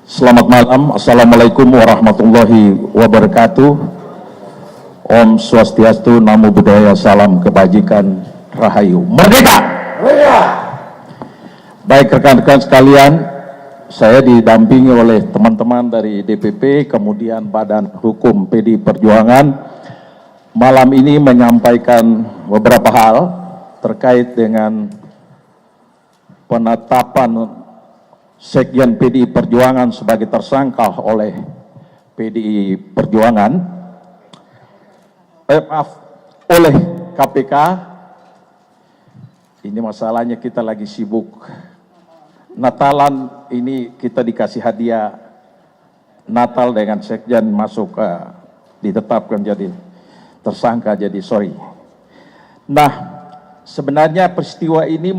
Selamat malam, Assalamualaikum warahmatullahi wabarakatuh. Om Swastiastu, Namo Buddhaya, Salam Kebajikan, Rahayu, Merdeka! Merdeka! Baik rekan-rekan sekalian, saya didampingi oleh teman-teman dari DPP, kemudian Badan Hukum PDI Perjuangan, malam ini menyampaikan beberapa hal terkait dengan penetapan Sekjen PDI Perjuangan sebagai tersangka oleh PDI Perjuangan, oleh KPK. Ini masalahnya kita lagi sibuk Natalan, ini kita dikasih hadiah Natal dengan Sekjen masuk ditetapkan jadi tersangka, jadi sorry. Nah, sebenarnya peristiwa ini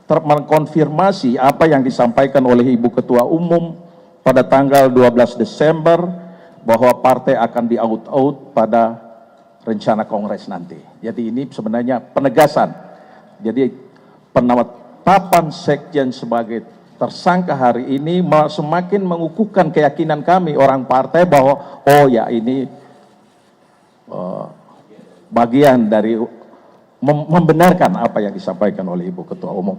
mengkonfirmasi apa yang disampaikan oleh Ibu Ketua Umum pada tanggal 12 Desember bahwa partai akan di-out pada rencana Kongres nanti. Jadi ini sebenarnya penegasan. Jadi penetapan Sekjen sebagai tersangka hari ini semakin mengukuhkan keyakinan kami orang partai bahwa oh ya ini bagian dari membenarkan apa yang disampaikan oleh Ibu Ketua Umum.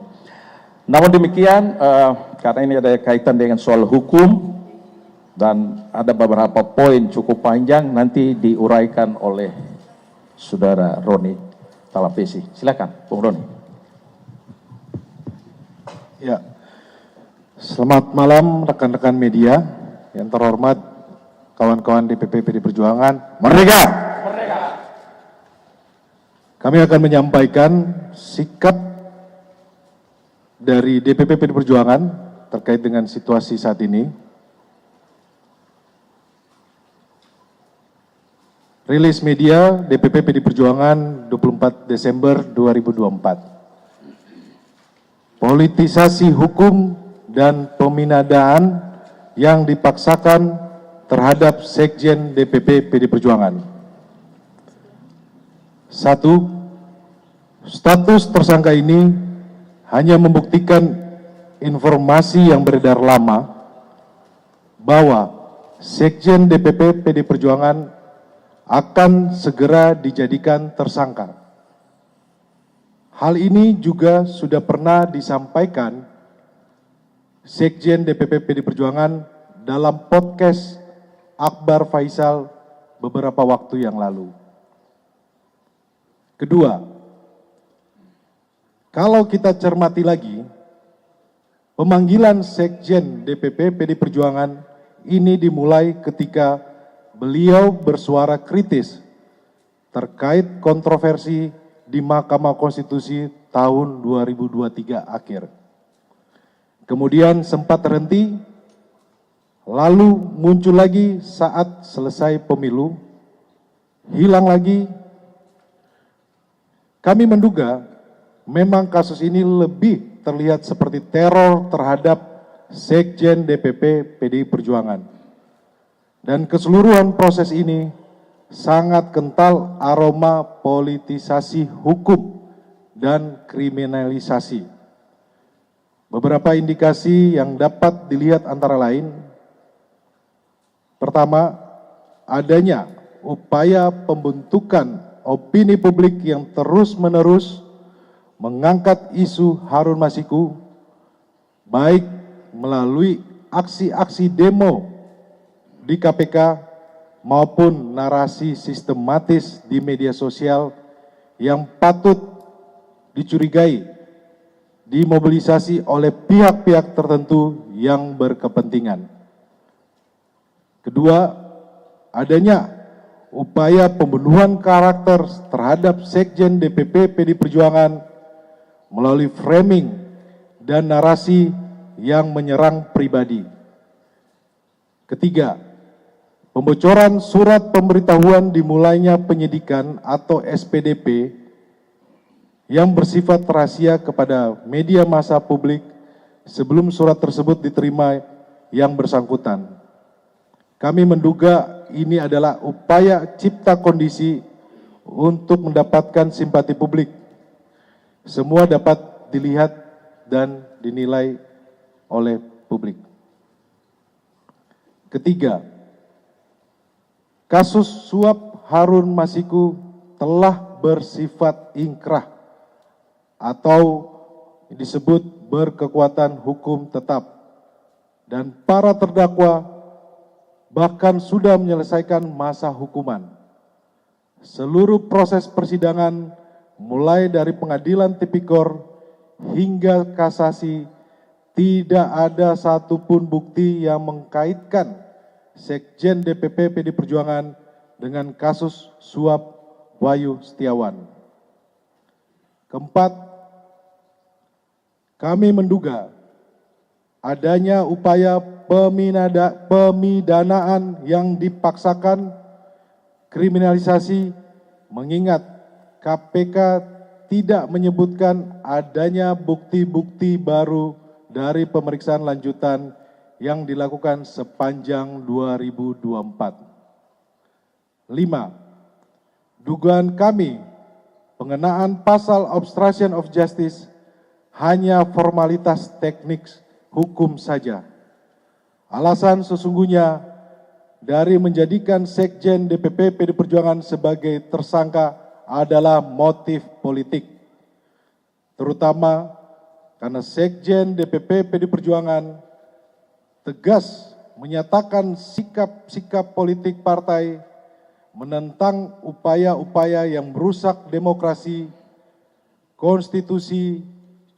Namun demikian, karena ini ada kaitan dengan soal hukum dan ada beberapa poin cukup panjang, nanti diuraikan oleh Saudara Roni Talapesi. Silakan, Bung Roni. Ya, selamat malam rekan-rekan media yang terhormat, kawan-kawan DPP PDI Perjuangan. Merdeka! Merdeka! Kami akan menyampaikan sikap dari DPP PDI Perjuangan terkait dengan situasi saat ini. Rilis media DPP PDI Perjuangan 24 Desember 2024. Politisasi hukum dan peminadaan yang dipaksakan terhadap Sekjen DPP PDI Perjuangan. 1. Status tersangka ini hanya membuktikan informasi yang beredar lama bahwa Sekjen DPP PDI Perjuangan akan segera dijadikan tersangka. Hal ini juga sudah pernah disampaikan Sekjen DPP PDI Perjuangan dalam podcast Akbar Faisal beberapa waktu yang lalu. Kedua, kalau kita cermati lagi, pemanggilan Sekjen DPP PDI Perjuangan ini dimulai ketika beliau bersuara kritis terkait kontroversi di Mahkamah Konstitusi tahun 2023 akhir. Kemudian sempat terhenti, lalu muncul lagi saat selesai pemilu, hilang lagi. Kami menduga memang kasus ini lebih terlihat seperti teror terhadap Sekjen DPP PDI Perjuangan. Dan keseluruhan proses ini sangat kental aroma politisasi hukum dan kriminalisasi. Beberapa indikasi yang dapat dilihat antara lain, pertama, adanya upaya pembentukan opini publik yang terus-menerus mengangkat isu Harun Masiku, baik melalui aksi-aksi demo di KPK maupun narasi sistematis di media sosial yang patut dicurigai dimobilisasi oleh pihak-pihak tertentu yang berkepentingan. Kedua, adanya upaya pembunuhan karakter terhadap Sekjen DPP PDI Perjuangan melalui framing dan narasi yang menyerang pribadi. Ketiga, pembocoran surat pemberitahuan dimulainya penyidikan atau SPDP yang bersifat rahasia kepada media massa publik sebelum surat tersebut diterima yang bersangkutan. Kami menduga ini adalah upaya cipta kondisi untuk mendapatkan simpati publik. Semua dapat dilihat dan dinilai oleh publik. Ketiga, kasus suap Harun Masiku telah bersifat ingkrah atau disebut berkekuatan hukum tetap, dan para terdakwa bahkan sudah menyelesaikan masa hukuman. Seluruh proses persidangan mulai dari pengadilan tipikor hingga kasasi tidak ada satupun bukti yang mengkaitkan Sekjen DPP PD Perjuangan dengan kasus suap Wahyu Setiawan. Keempat, kami menduga adanya upaya pemidanaan yang dipaksakan, kriminalisasi, mengingat KPK tidak menyebutkan adanya bukti-bukti baru dari pemeriksaan lanjutan yang dilakukan sepanjang 2024. 5. Dugaan kami pengenaan pasal obstruction of justice hanya formalitas teknik hukum saja. Alasan sesungguhnya dari menjadikan Sekjen DPP PD Perjuangan sebagai tersangka adalah motif politik, terutama karena Sekjen DPP PD Perjuangan tegas menyatakan sikap-sikap politik partai menentang upaya-upaya yang merusak demokrasi, konstitusi,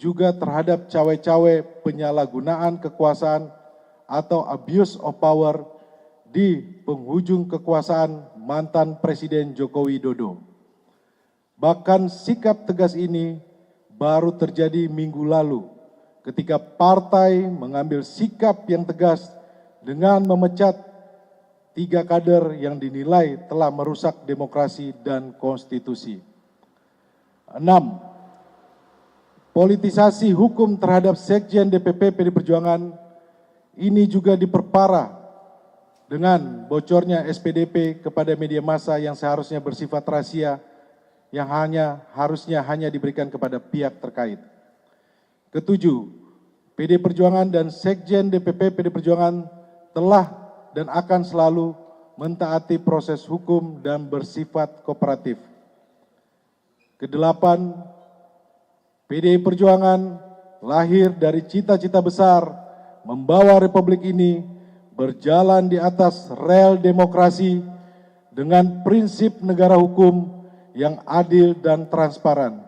juga terhadap cawe-cawe penyalahgunaan kekuasaan atau abuse of power di penghujung kekuasaan mantan Presiden Joko Widodo. Bahkan sikap tegas ini baru terjadi minggu lalu ketika partai mengambil sikap yang tegas dengan memecat 3 kader yang dinilai telah merusak demokrasi dan konstitusi. 6. Politisasi hukum terhadap Sekjen DPP PD Perjuangan ini juga diperparah dengan bocornya SPDP kepada media massa yang seharusnya bersifat rahasia, yang harusnya hanya diberikan kepada pihak terkait. Ketujuh, PD Perjuangan dan Sekjen DPP PD Perjuangan telah dan akan selalu mentaati proses hukum dan bersifat kooperatif. Kedelapan, PDI Perjuangan lahir dari cita-cita besar membawa republik ini berjalan di atas rel demokrasi dengan prinsip negara hukum yang adil dan transparan.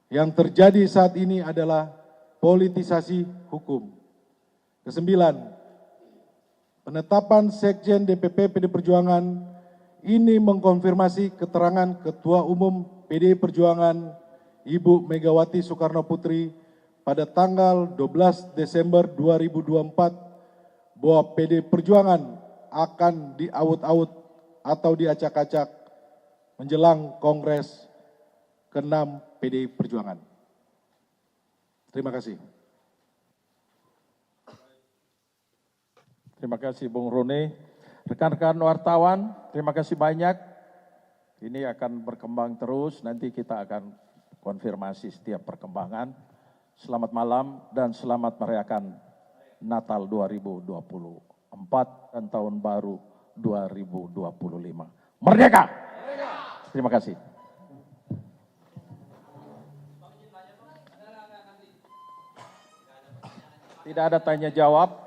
Yang terjadi saat ini adalah politisasi hukum. Kesembilan, penetapan Sekjen DPP PD Perjuangan ini mengkonfirmasi keterangan Ketua Umum PDI Perjuangan Ibu Megawati Soekarno Putri pada tanggal 12 Desember 2024 bahwa PDI Perjuangan akan diaut-aut atau diacak-acak menjelang Kongres ke-6 PDI Perjuangan. Terima kasih. Terima kasih Bung Roni. Rekan-rekan wartawan, terima kasih banyak. Ini akan berkembang terus, nanti kita akan konfirmasi setiap perkembangan. Selamat malam dan selamat merayakan Natal 2024 dan Tahun Baru 2025. Merdeka! Terima kasih. Tidak ada tanya jawab.